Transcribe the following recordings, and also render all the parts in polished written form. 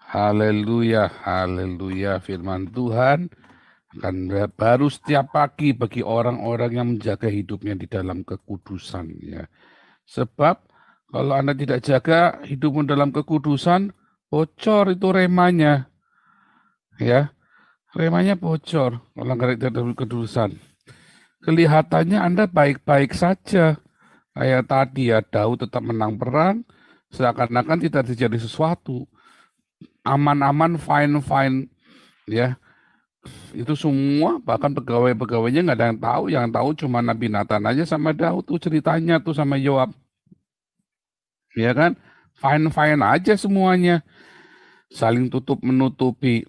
Haleluya, haleluya. Firman Tuhan akan baru setiap pagi bagi orang-orang yang menjaga hidupnya di dalam kekudusan. Ya. Sebab kalau Anda tidak jaga hidupmu dalam kekudusan, bocor itu remanya. Ya, remanya bocor kalau nggak ada dalam kekudusan. Kelihatannya Anda baik-baik saja. Kayak tadi ya, Daud tetap menang perang, seakan-akan tidak terjadi sesuatu. Aman-aman, fine-fine, ya. Itu semua, bahkan pegawai-pegawainya nggak ada yang tahu cuma Nabi Nathan aja sama Daud tuh ceritanya tuh sama Yoab, ya kan? Fine-fine aja semuanya, saling tutup menutupi,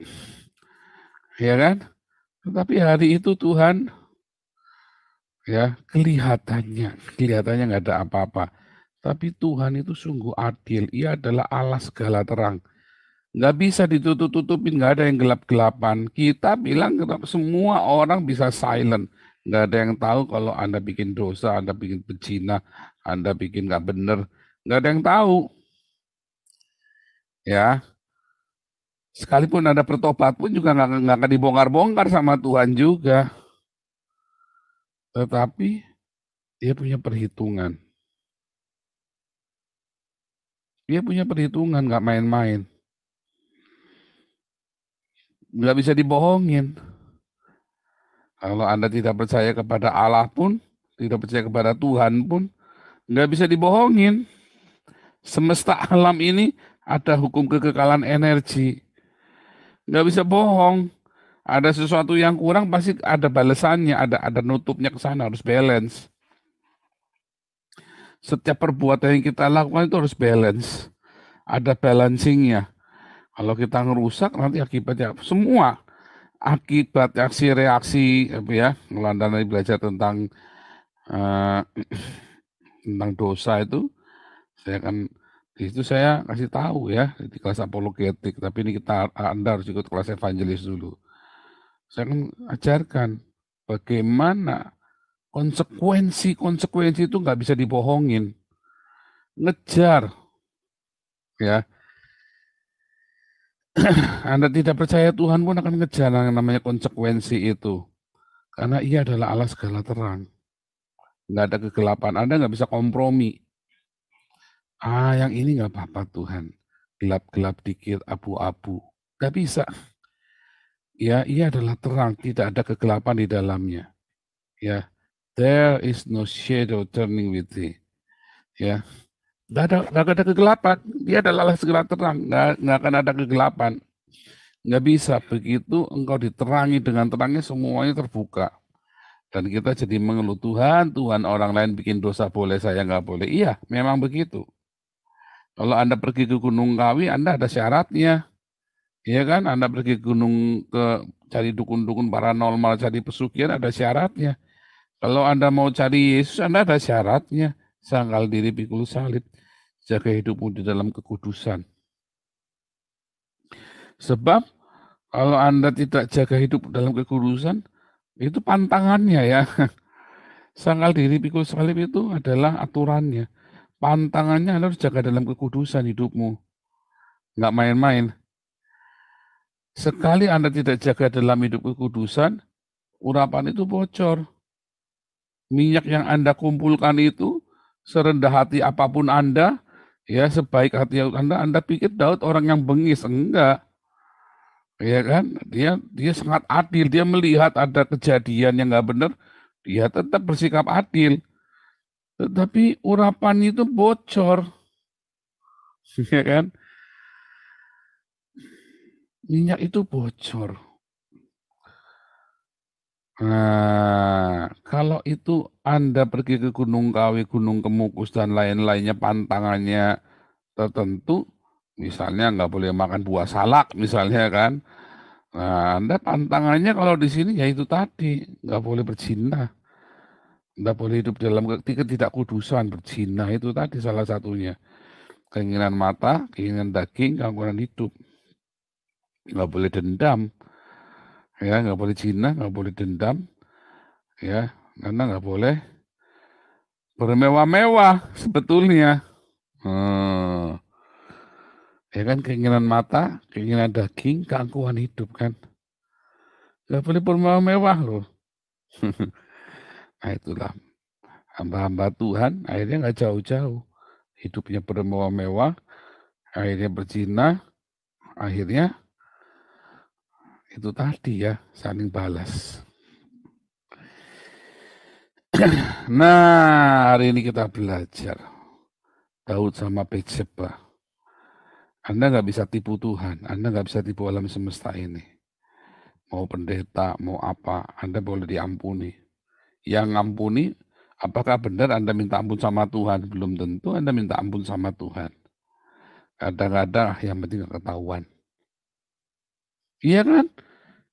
ya kan? Tetapi hari itu Tuhan, ya kelihatannya nggak ada apa-apa. Tapi Tuhan itu sungguh adil, Ia adalah Allah segala terang. Nggak bisa ditutup-tutupin, nggak ada yang gelap-gelapan. Kita bilang semua orang bisa silent. Nggak ada yang tahu kalau Anda bikin dosa, Anda bikin pezina, Anda bikin nggak bener. Nggak ada yang tahu. Ya, sekalipun Anda bertobat pun juga nggak akan dibongkar-bongkar sama Tuhan juga. Tetapi dia punya perhitungan. Dia punya perhitungan, nggak main-main. Nggak bisa dibohongin. Kalau Anda tidak percaya kepada Allah pun, tidak percaya kepada Tuhan pun, nggak bisa dibohongin. Semesta alam ini ada hukum kekekalan energi. Nggak bisa bohong. Ada sesuatu yang kurang pasti ada balasannya, ada nutupnya ke sana, harus balance. Setiap perbuatan yang kita lakukan itu harus balance. Ada balancingnya. Kalau kita ngerusak nanti akibatnya semua akibat reaksi ya. Kalau Anda nanti belajar eh, tentang dosa itu, saya kan di situ saya kasih tahu ya di kelas apologetik, tapi ini Anda harus ikut kelas evangelis dulu. Saya kan ajarkan bagaimana konsekuensi itu nggak bisa dibohongin, ngejar ya. Anda tidak percaya Tuhan pun akan ngejar yang namanya konsekuensi itu, karena Ia adalah Allah segala terang, nggak ada kegelapan. Anda nggak bisa kompromi. Yang ini nggak apa-apa Tuhan, gelap-gelap dikit, abu-abu, nggak bisa. Ya, ia adalah terang, tidak ada kegelapan di dalamnya. Ya, there is no shadow turning with thee. Ya, nggak ada kegelapan. Dia adalah Allah segala terang, nggak akan ada kegelapan. Nggak bisa begitu engkau diterangi dengan terangnya semuanya terbuka. Dan kita jadi mengeluh Tuhan, Tuhan orang lain bikin dosa boleh saya nggak boleh. Iya, memang begitu. Kalau Anda pergi ke Gunung Kawi, Anda ada syaratnya. Iya kan, Anda pergi cari dukun-dukun paranormal, cari pesugihan ada syaratnya. Kalau Anda mau cari Yesus, Anda ada syaratnya. Sangkal diri pikul salib. Jaga hidupmu di dalam kekudusan. Sebab kalau Anda tidak jaga hidup dalam kekudusan, itu pantangannya ya. Sangkal diri pikul salib itu adalah aturannya. Pantangannya Anda harus jaga dalam kekudusan hidupmu. Nggak main-main. Sekali Anda tidak jaga dalam hidup kekudusan, urapan itu bocor. Minyak yang Anda kumpulkan itu, serendah hati apapun Anda, ya sebaik hati Anda pikir Daud orang yang bengis. Enggak. Ya kan? Dia sangat adil. Dia melihat ada kejadian yang nggak benar, dia tetap bersikap adil. Tetapi urapan itu bocor. Ya kan? Minyak itu bocor. Nah, kalau itu Anda pergi ke Gunung Kawi, Gunung Kemukus, dan lain-lainnya pantangannya tertentu, misalnya nggak boleh makan buah salak, misalnya kan. Nah, Anda pantangannya kalau di sini ya itu tadi, nggak boleh berzina, nggak boleh hidup dalam ketidakkudusan, berzina itu tadi salah satunya. Keinginan mata, keinginan daging, gangguan hidup, nggak boleh dendam, ya nggak boleh zina, nggak boleh dendam, ya karena nggak boleh bermewah-mewah sebetulnya. Hmm, Ya kan, keinginan mata, keinginan daging, keangkuhan hidup kan. Gak boleh bermewah-mewah loh. Nah itulah, hamba-hamba Tuhan akhirnya nggak jauh-jauh. Hidupnya bermewah-mewah, akhirnya berzina, akhirnya itu tadi ya, saling balas. Nah, hari ini kita belajar Daud sama Bathsheba. Anda nggak bisa tipu Tuhan, Anda nggak bisa tipu alam semesta ini. Mau pendeta, mau apa, Anda boleh diampuni. Yang ngampuni, apakah benar Anda minta ampun sama Tuhan? Belum tentu Anda minta ampun sama Tuhan. Kadang-kadang yang penting nggak ketahuan. Iya kan?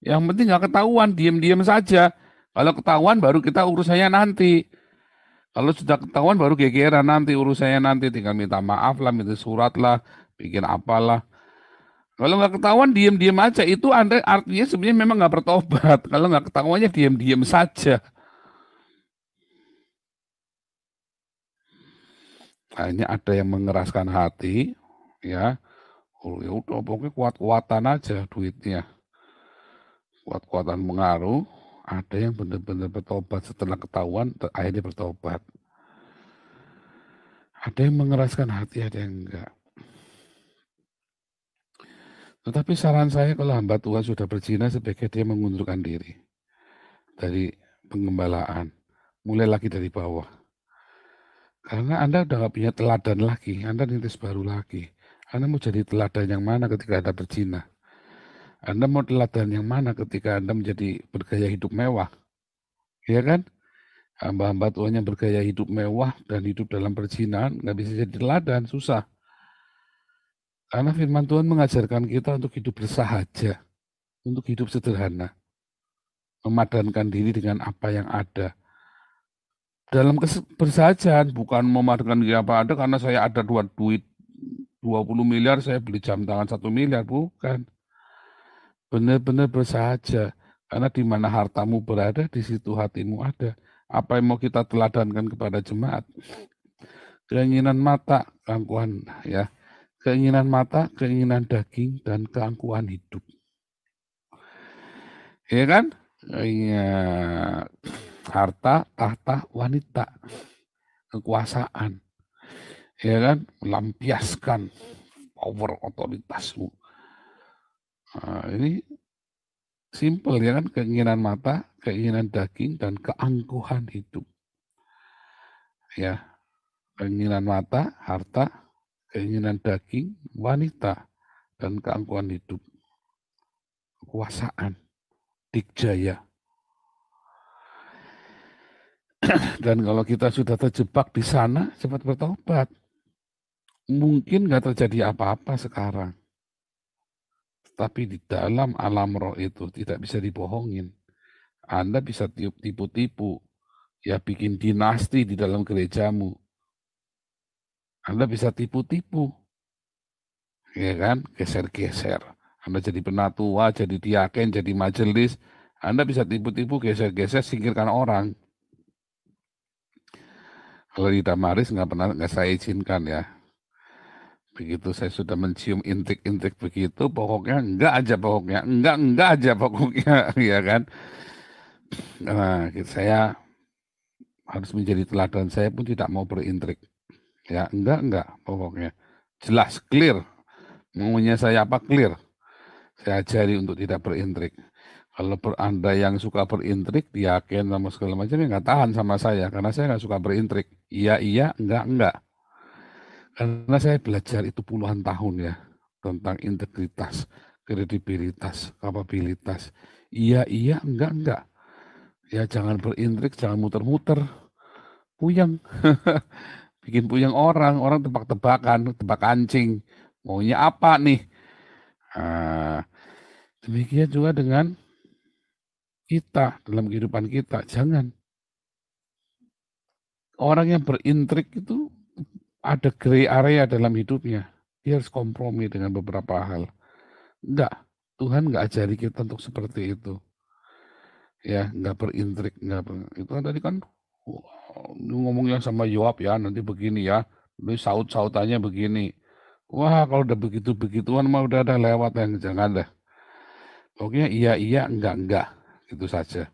Yang penting nggak ketahuan, diam-diam saja. Kalau ketahuan baru kita urusannya nanti. Kalau sudah ketahuan baru gegeran nanti urusannya nanti. Tinggal minta maaf lah, minta surat lah, bikin apalah. Kalau nggak ketahuan diam-diam aja. Itu Anda artinya sebenarnya memang nggak bertobat. Kalau nggak ketahuannya diam-diam saja. Hanya ada yang mengeraskan hati, ya. Oh, ya udah pokoknya kuat-kuatan aja duitnya. Kuat-kuatan mengaruh. Ada yang benar-benar bertobat setelah ketahuan, akhirnya bertobat. Ada yang mengeraskan hati, ada yang enggak. Tetapi saran saya kalau hamba Tuhan sudah berzina, sebaiknya dia mengundurkan diri dari pengembalaan. Mulai lagi dari bawah. Karena Anda udah nggak punya teladan lagi, Anda nintis baru lagi. Anda mau jadi teladan yang mana ketika Anda berzina? Anda mau teladan yang mana ketika Anda menjadi bergaya hidup mewah? Ya kan? Hamba-hamba Tuhan yang bergaya hidup mewah dan hidup dalam perzinahan nggak bisa jadi teladan, susah. Karena firman Tuhan mengajarkan kita untuk hidup bersahaja, untuk hidup sederhana, memadankan diri dengan apa yang ada. Dalam bersahaja, bukan memadankan diri apa ada karena saya ada duit 20 miliar, saya beli jam tangan 1 miliar, bukan. Benar-benar bersahaja, karena di mana hartamu berada, di situ hatimu ada. Apa yang mau kita teladankan kepada jemaat? Keinginan mata, keangkuhan ya. Keinginan mata, keinginan daging, dan keangkuhan hidup. Ya kan? Ya, harta, tahta, wanita, kekuasaan. Ya kan? Melampiaskan power otoritasmu. Nah, ini simple ya kan? Keinginan mata, keinginan daging, dan keangkuhan hidup. Ya, keinginan mata, harta, keinginan daging, wanita, dan keangkuhan hidup. Kekuasaan, dikjaya. Dan kalau kita sudah terjebak di sana, cepat bertobat. Mungkin nggak terjadi apa-apa sekarang. Tapi di dalam alam roh itu tidak bisa dibohongin. Anda bisa tipu-tipu, ya bikin dinasti di dalam gerejamu. Anda bisa tipu-tipu, ya kan? Geser-geser. Anda jadi penatua, jadi diaken, jadi majelis. Anda bisa tipu-tipu, geser-geser, singkirkan orang. Kalau di Damaris nggak saya izinkan ya. Begitu saya sudah mencium intrik-intrik begitu, pokoknya enggak aja pokoknya, ya kan. Nah, saya harus menjadi teladan, saya pun tidak mau berintrik. Ya, enggak, pokoknya. Jelas, clear. Maunya saya apa, clear. Saya ajari untuk tidak berintrik. Kalau Anda yang suka berintrik, yakin sama segala macam, ya nggak tahan sama saya, karena saya nggak suka berintrik. Iya, enggak. Karena saya belajar itu puluhan tahun ya, tentang integritas, kredibilitas, kapabilitas. Iya, enggak. Ya jangan berintrik, jangan muter-muter, puyeng. Bikin puyeng orang tebak-tebakan, tebak kancing. Maunya apa nih? Nah, demikian juga dengan kita, dalam kehidupan kita. Jangan. Orang yang berintrik itu ada gray area dalam hidupnya. Dia harus kompromi dengan beberapa hal. Enggak, Tuhan enggak ajari kita untuk seperti itu. Ya, enggak berintrik, itu kan tadi kan ngomongnya sama Yoab ya, nanti begini ya, nanti saut-sautannya begini. Wah, kalau udah begitu-begituan mah udah ada lewat yang jangan dah. Pokoknya iya, enggak, gitu saja.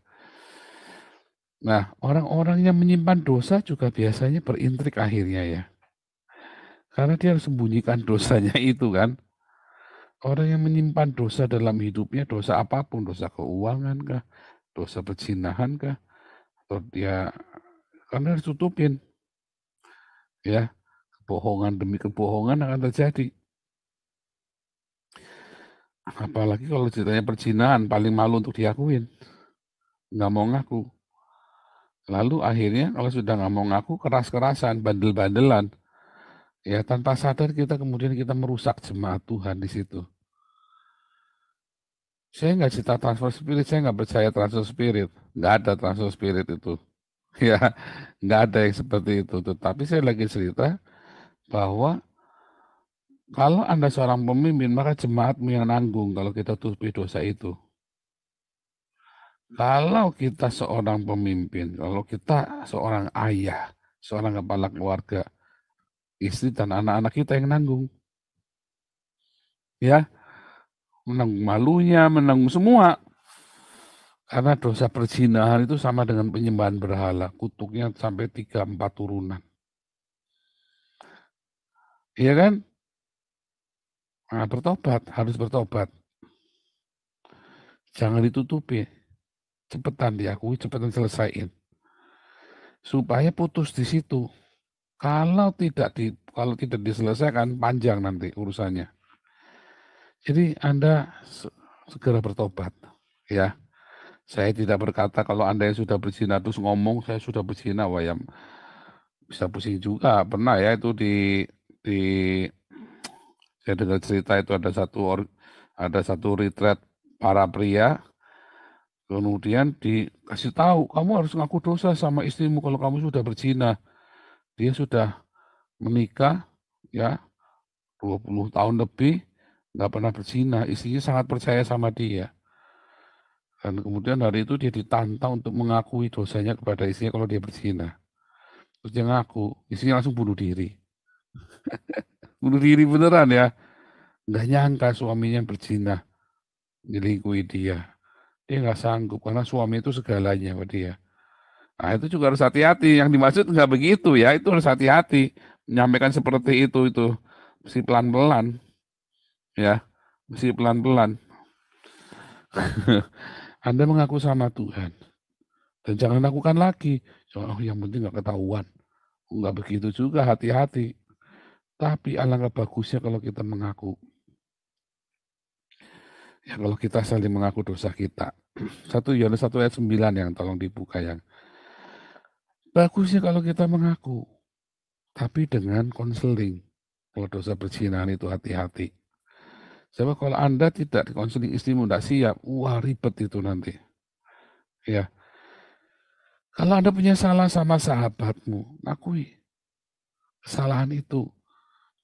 Nah, orang-orang yang menyimpan dosa juga biasanya berintrik akhirnya ya. Karena dia harus sembunyikan dosanya itu kan. Orang yang menyimpan dosa dalam hidupnya, dosa apapun, dosa keuangan kah, dosa perzinahan kah, atau dia karena harus tutupin ya. Kebohongan demi kebohongan akan terjadi. Apalagi kalau ceritanya perzinahan, paling malu untuk diakuin. Nggak mau ngaku. Lalu akhirnya kalau sudah nggak mau ngaku, keras-kerasan, bandel-bandelan. Ya tanpa sadar kemudian kita merusak jemaat Tuhan di situ. Saya nggak cerita transfer spirit, saya nggak percaya transfer spirit. Nggak ada transfer spirit itu. Ya, nggak ada yang seperti itu. Tetapi saya lagi cerita bahwa kalau Anda seorang pemimpin, maka jemaatmu yang nanggung kalau kita tutupi dosa itu. Kalau kita seorang pemimpin, kalau kita seorang ayah, seorang kepala keluarga, istri dan anak-anak kita yang nanggung. Ya, menanggung malunya, menanggung semua. Karena dosa perzinahan itu sama dengan penyembahan berhala, kutuknya sampai 3-4 turunan. Iya kan? Nah, bertobat, harus bertobat. Jangan ditutupi. Cepetan diakui, cepetan selesaiin. Supaya putus di situ. Kalau tidak diselesaikan, panjang nanti urusannya. Jadi Anda segera bertobat, ya. Saya tidak berkata kalau Anda yang sudah berzina terus ngomong saya sudah berzina, wah ya bisa pusing juga. Pernah ya itu di saya dengar cerita itu ada satu retreat para pria, kemudian dikasih tahu kamu harus ngaku dosa sama istrimu kalau kamu sudah berzina. Dia sudah menikah ya 20 tahun lebih nggak pernah berzina, istrinya sangat percaya sama dia. Dan kemudian hari itu dia ditantang untuk mengakui dosanya kepada istrinya kalau dia berzina. Terus dia ngaku, istrinya langsung bunuh diri. Bunuh diri beneran ya. Nggak nyangka suaminya berzina, nyelingkuhi dia. Dia nggak sanggup karena suami itu segalanya buat dia. Nah itu juga harus hati-hati. Yang dimaksud nggak begitu ya, itu harus hati-hati. Menyampaikan seperti itu mesti pelan-pelan ya, mesti pelan-pelan. Anda mengaku sama Tuhan dan jangan lakukan lagi. Oh, yang penting nggak ketahuan. Nggak begitu juga, hati-hati. Tapi alangkah bagusnya kalau kita mengaku. Ya kalau kita saling mengaku dosa kita. 1 Yohanes 1 ayat 9 yang tolong dibuka yang. Bagusnya kalau kita mengaku. Tapi dengan konseling. Kalau dosa perzinahan itu hati-hati. Sebab kalau Anda tidak dikonseling istrimu tidak siap, wah ribet itu nanti. Ya. Kalau Anda punya salah sama sahabatmu, akui kesalahan itu.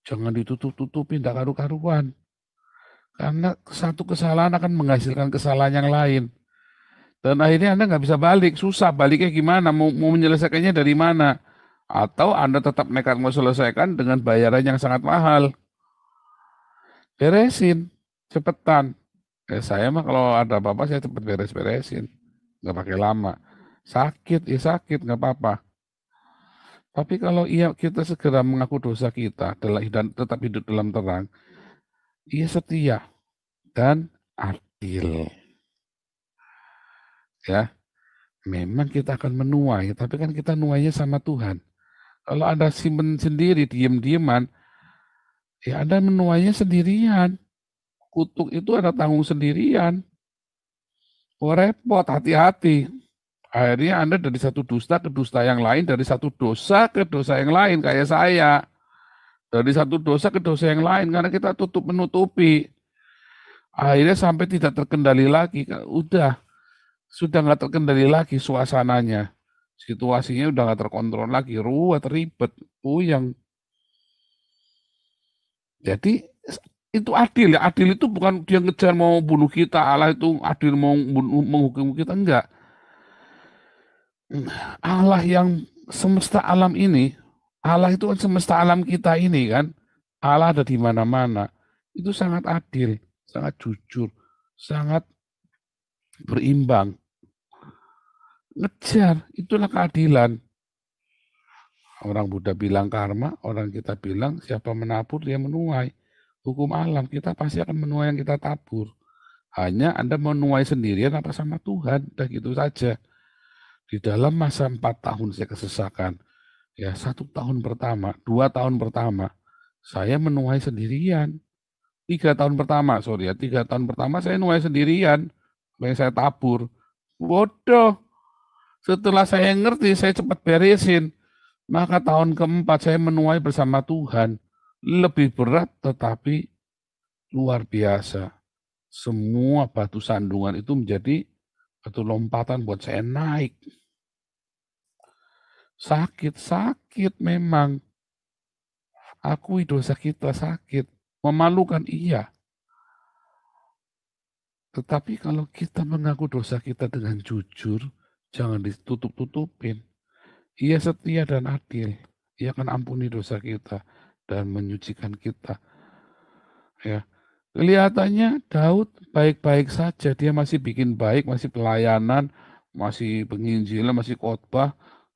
Jangan ditutup-tutupin, tidak karu-karuan. Karena satu kesalahan akan menghasilkan kesalahan yang lain. Dan akhirnya Anda nggak bisa balik, susah baliknya gimana, mau menyelesaikannya dari mana. Atau Anda tetap nekat mau selesaikan dengan bayaran yang sangat mahal. Beresin, cepetan. Saya mah kalau ada apa-apa saya cepet beres-beresin. Nggak pakai lama. Sakit, ya sakit, nggak apa-apa. Tapi kalau kita segera mengaku dosa kita dan tetap hidup dalam terang, ia setia dan adil. Ya, memang kita akan menuai, tapi kan kita nuainya sama Tuhan. Kalau Anda simpen sendiri, diem-dieman, ya Anda menuainya sendirian. Kutuk itu Anda tanggung sendirian. Oh repot, hati-hati. Akhirnya Anda dari satu dusta ke dusta yang lain, dari satu dosa ke dosa yang lain, kayak saya. Dari satu dosa ke dosa yang lain, karena kita menutupi. Akhirnya sampai tidak terkendali lagi. Udah, sudah nggak terkendali lagi suasananya. Situasinya udah nggak terkontrol lagi, ruwet, ribet, puyeng. Jadi itu adil ya, adil itu bukan dia ngejar mau bunuh kita, Allah itu adil mau menghukum kita, enggak. Allah yang semesta alam ini, Allah itu kan semesta alam kita ini kan, Allah ada di mana-mana. Itu sangat adil, sangat jujur, sangat berimbang. Ngejar, itulah keadilan. Orang Buddha bilang karma, orang kita bilang siapa menabur dia menuai. Hukum alam, kita pasti akan menuai yang kita tabur. Hanya Anda menuai sendirian apa sama Tuhan, udah gitu saja. Di dalam masa 4 tahun saya kesesakan, ya 1 tahun pertama, 2 tahun pertama, saya menuai sendirian. 3 tahun pertama, sorry ya, 3 tahun pertama saya menuai sendirian. Yang saya tabur. Bodoh. Setelah saya ngerti, saya cepat beresin. Maka tahun keempat saya menuai bersama Tuhan. Lebih berat tetapi luar biasa. Semua batu sandungan itu menjadi batu lompatan buat saya naik. Sakit memang. Akui dosa kita sakit. Memalukan iya. Tetapi kalau kita mengaku dosa kita dengan jujur, jangan ditutup-tutupin. Ia setia dan adil. Ia akan ampuni dosa kita dan menyucikan kita. Ya, kelihatannya Daud baik-baik saja. Dia masih bikin baik, masih pelayanan, masih penginjilan, masih khotbah,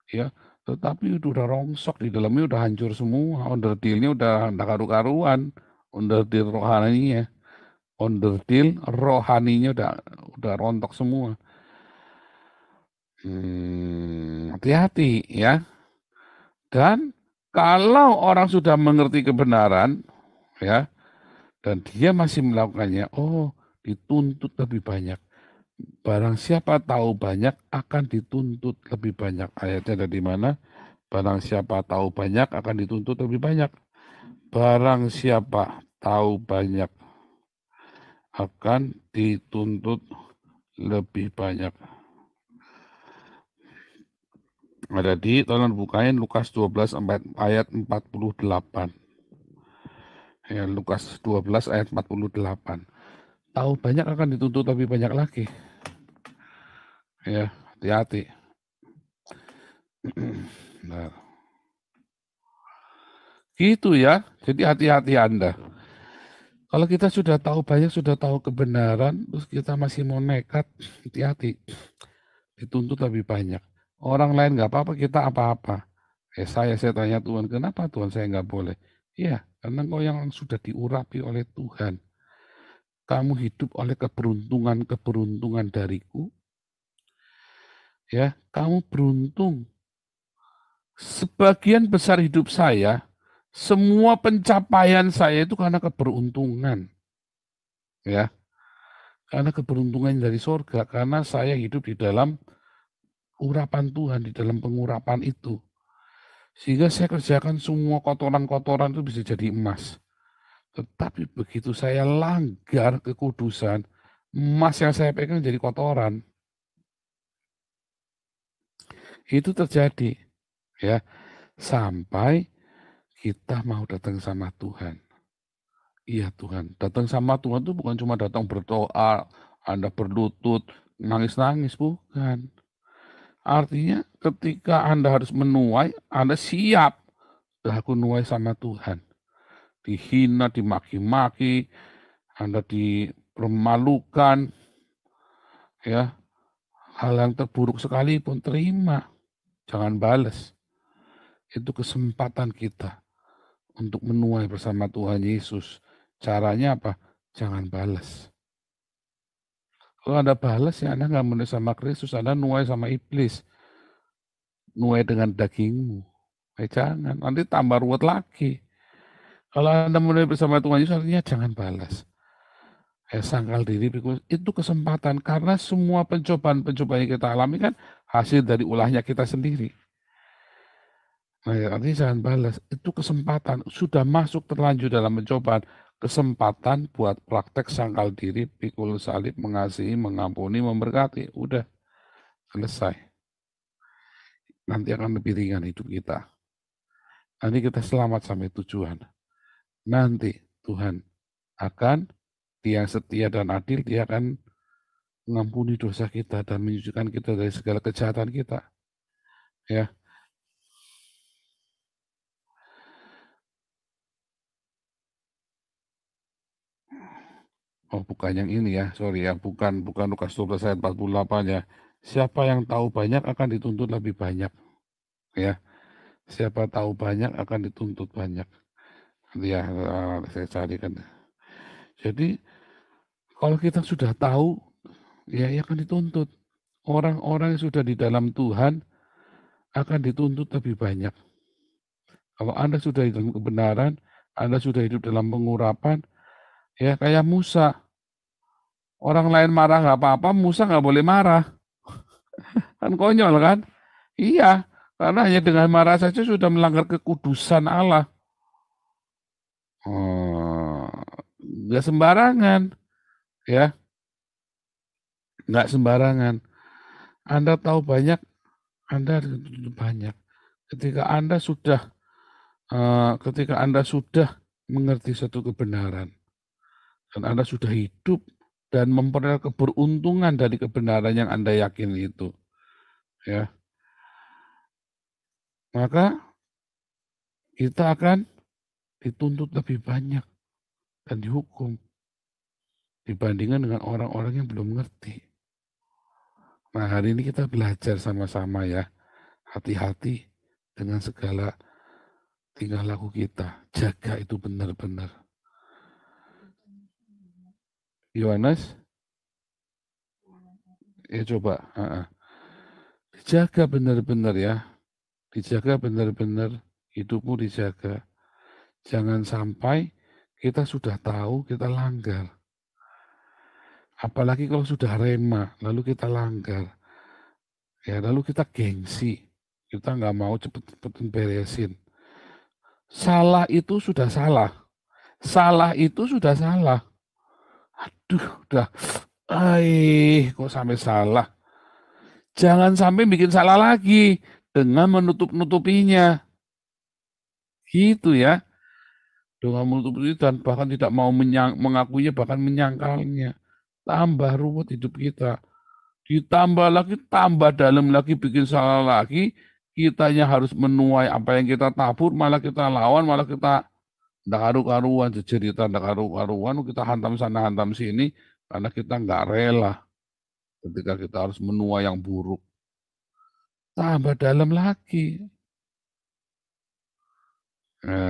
ya. Tetapi udah rongsok di dalamnya, udah hancur semua. Onderdilnya udah nggak karu-karuan. Onderdil rohaninya, onderdil rohaninya udah rontok semua. Hati-hati ya. Dan kalau orang sudah mengerti kebenaran, ya, dan dia masih melakukannya, oh, dituntut lebih banyak. Barang siapa tahu banyak akan dituntut lebih banyak. Ayatnya ada di mana? Barang siapa tahu banyak akan dituntut lebih banyak. Barang siapa tahu banyak akan dituntut lebih banyak. Ada di, tolong bukain Lukas 12 ayat 48. Ya, Lukas 12 ayat 48. Tahu banyak akan dituntut lebih banyak lagi. Ya, hati-hati. Nah, gitu ya. Jadi hati-hati Anda. Kalau kita sudah tahu banyak, sudah tahu kebenaran, terus kita masih mau nekat, hati-hati. Dituntut lebih banyak. Orang lain nggak apa-apa, kita apa-apa. Saya tanya Tuhan, kenapa Tuhan saya nggak boleh? Iya, karena kau yang sudah diurapi oleh Tuhan. Kamu hidup oleh keberuntungan dariku. Ya, kamu beruntung. Sebagian besar hidup saya, semua pencapaian saya itu karena keberuntungan. Ya, karena keberuntungan dari surga, karena saya hidup di dalam urapan Tuhan, di dalam pengurapan itu. Sehingga saya kerjakan semua kotoran-kotoran itu bisa jadi emas. Tetapi begitu saya langgar kekudusan, emas yang saya pegang jadi kotoran. Itu terjadi, ya, sampai kita mau datang sama Tuhan. Iya Tuhan, datang sama Tuhan itu bukan cuma datang berdoa, Anda berlutut, nangis-nangis, bukan. Artinya ketika Anda harus menuai, Anda siap. Aku nuai sama Tuhan. Dihina, dimaki-maki, Anda dipermalukan, ya, hal yang terburuk sekalipun terima, jangan balas. Itu kesempatan kita untuk menuai bersama Tuhan Yesus. Caranya apa? Jangan balas. Kalau Anda balas ya Anda nggak menuai sama Kristus, Anda nuai sama iblis. Nuai dengan dagingmu. Jangan, nanti tambah ruwet lagi. Kalau Anda menuai bersama Tuhan Yesus artinya jangan balas. Sangkal diri, itu kesempatan. Karena semua pencobaan-pencobaan yang kita alami kan hasil dari ulahnya kita sendiri. Nah, artinya jangan balas. Itu kesempatan. Sudah masuk terlanjur dalam pencobaan. Kesempatan buat praktek sangkal diri, pikul salib, mengasihi, mengampuni, memberkati. Udah, selesai. Nanti akan lebih ringan hidup kita. Nanti kita selamat sampai tujuan. Nanti Tuhan akan, Dia yang setia dan adil, Dia akan mengampuni dosa kita dan menyucikan kita dari segala kejahatan kita. Ya, Oh, bukan yang ini ya, sorry ya, bukan Lukas 12 ayat 48 ya. Siapa yang tahu banyak akan dituntut lebih banyak, ya. Siapa tahu banyak akan dituntut banyak. Ya, saya carikan. Jadi kalau kita sudah tahu, ya akan dituntut. Orang-orang yang sudah di dalam Tuhan akan dituntut lebih banyak. Kalau Anda sudah di dalam kebenaran, Anda sudah hidup dalam pengurapan, ya kayak Musa. Orang lain marah nggak apa-apa, Musa nggak boleh marah. Kan konyol kan? Iya, karena hanya dengan marah saja sudah melanggar kekudusan Allah. Nggak sembarangan, ya, nggak sembarangan. Anda tahu banyak, Anda dituntut banyak. Ketika Anda sudah mengerti satu kebenaran, dan Anda sudah hidup dan memperoleh keberuntungan dari kebenaran yang Anda yakini itu, ya, maka kita akan dituntut lebih banyak dan dihukum dibandingkan dengan orang-orang yang belum ngerti. Nah, hari ini kita belajar sama-sama ya, hati-hati dengan segala tingkah laku kita. Jaga itu benar-benar. Yohanes, ya coba. Dijaga benar-benar ya. Dijaga benar-benar, hidupmu dijaga. Jangan sampai kita sudah tahu, kita langgar. Apalagi kalau sudah rema, lalu kita langgar. Ya, lalu kita gengsi. Kita nggak mau cepet-cepetin beresin. Salah itu sudah salah. Salah itu sudah salah. Aduh, udah. Kok sampai salah. Jangan sampai bikin salah lagi dengan menutup-nutupinya. Gitu ya. Dengan menutupi dan bahkan tidak mau mengakuinya, bahkan menyangkalnya. Tambah ruwet hidup kita. Ditambah lagi, tambah dalam lagi, bikin salah lagi. Kitanya harus menuai apa yang kita tabur, malah kita lawan, malah kita ndak karu-karuan, jejerita ndak karu-karuan, kita hantam sana, hantam sini, karena kita nggak rela ketika kita harus menuai yang buruk. Tambah dalam lagi.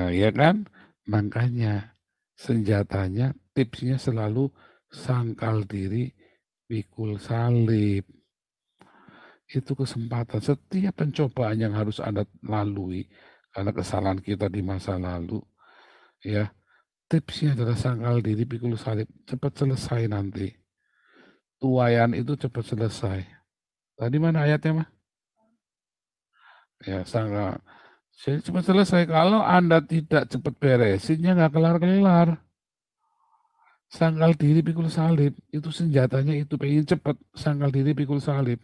Ya kan? Makanya senjatanya, tipsnya selalu sangkal diri, pikul salib. Itu kesempatan. Setiap pencobaan yang harus Anda lalui karena kesalahan kita di masa lalu, ya, tipsnya adalah sangkal diri, pikul salib. Cepat selesai nanti. Tuayan itu cepat selesai. Tadi mana ayatnya, mah? Ya, sangkal. Jadi cepat selesai. Kalau Anda tidak cepat beresinnya nggak kelar-kelar. Sangkal diri, pikul salib. Itu senjatanya itu. Pengen cepat. Sangkal diri, pikul salib.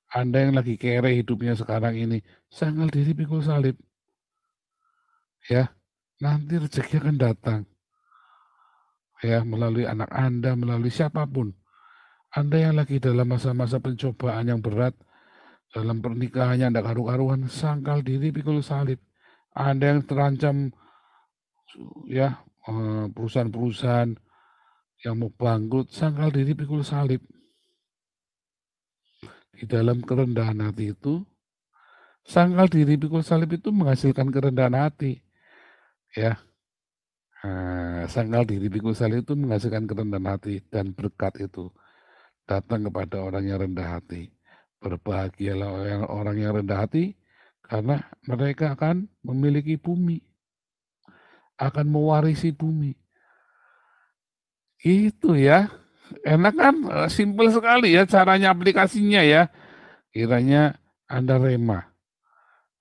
Anda yang lagi kere hidupnya sekarang ini, sangkal diri, pikul salib. Ya, nanti rezeki akan datang. Ya, melalui anak Anda, melalui siapapun. Anda yang lagi dalam masa-masa pencobaan yang berat, dalam pernikahannya Anda karu-karuan, sangkal diri, pikul salib. Anda yang terancam, ya, perusahaan-perusahaan yang mau bangkrut, sangkal diri, pikul salib. Di dalam kerendahan hati itu, sangkal diri, pikul salib itu menghasilkan kerendahan hati. Ya, sangkal diri, pikul salib itu menghasilkan kerendahan hati, dan berkat itu datang kepada orang yang rendah hati. Berbahagialah orang yang rendah hati, karena mereka akan memiliki bumi, akan mewarisi bumi. Itu ya, enak kan? Simpel sekali ya caranya, aplikasinya ya. Kiranya Anda rema,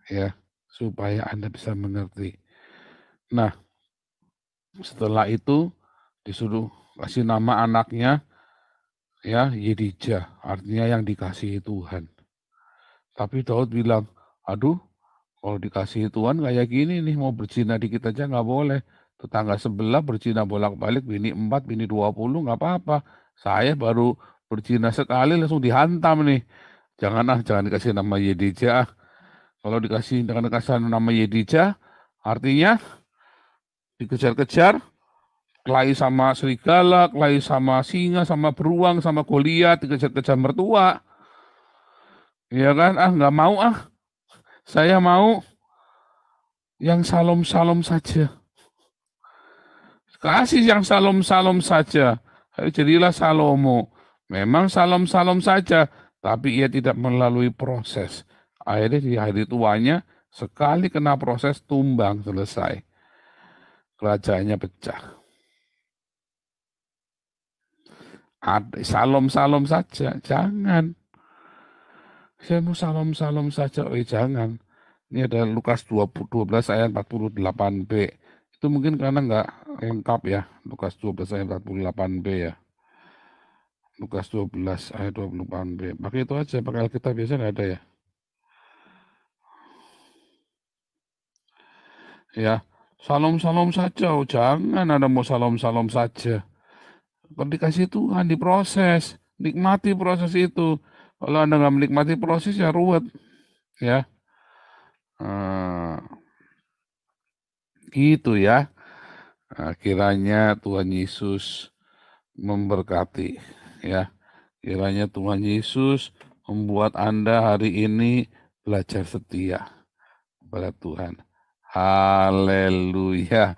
ya, supaya Anda bisa mengerti. Nah, setelah itu disuruh kasih nama anaknya, ya, Yedijah, artinya yang dikasihi Tuhan. Tapi Daud bilang, aduh, kalau dikasih Tuhan kayak gini nih, mau berzina dikit aja nggak boleh. Tetangga sebelah berzina bolak-balik, bini 4, bini 20, nggak apa-apa. Saya baru berzina sekali langsung dihantam nih. Jangan dikasih nama Yedijah. Kalau jangan dikasih nama Yedijah, artinya dikejar-kejar, kelahi sama serigala, kelahi sama singa, sama beruang, sama Goliat, dikejar-kejar mertua. Ya kan? Ah, nggak mau ah. Saya mau yang salom-salom saja. Kasih yang salom-salom saja. Jadilah Salomo. Memang salom-salom saja, tapi ia tidak melalui proses. Akhirnya di hari tuanya, sekali kena proses tumbang, selesai. Kerajaannya pecah. Salom-salom saja, jangan. Saya mau salom-salom saja, jangan. Ini ada Lukas 12 ayat 48b. Itu mungkin karena nggak lengkap ya, Lukas 12 ayat 48b ya. Lukas 12 ayat 28b. Pakai itu aja, pakai Alkitab biasa nggak ada ya. Ya, salom-salom saja, jangan ada mau salom-salom saja. Kalau dikasih Tuhan, diproses, nikmati proses itu. Kalau Anda nggak menikmati proses ya ruwet, ya. Gitu ya. Kiranya Tuhan Yesus memberkati, ya. Kiranya Tuhan Yesus membuat Anda hari ini belajar setia kepada Tuhan. Haleluya.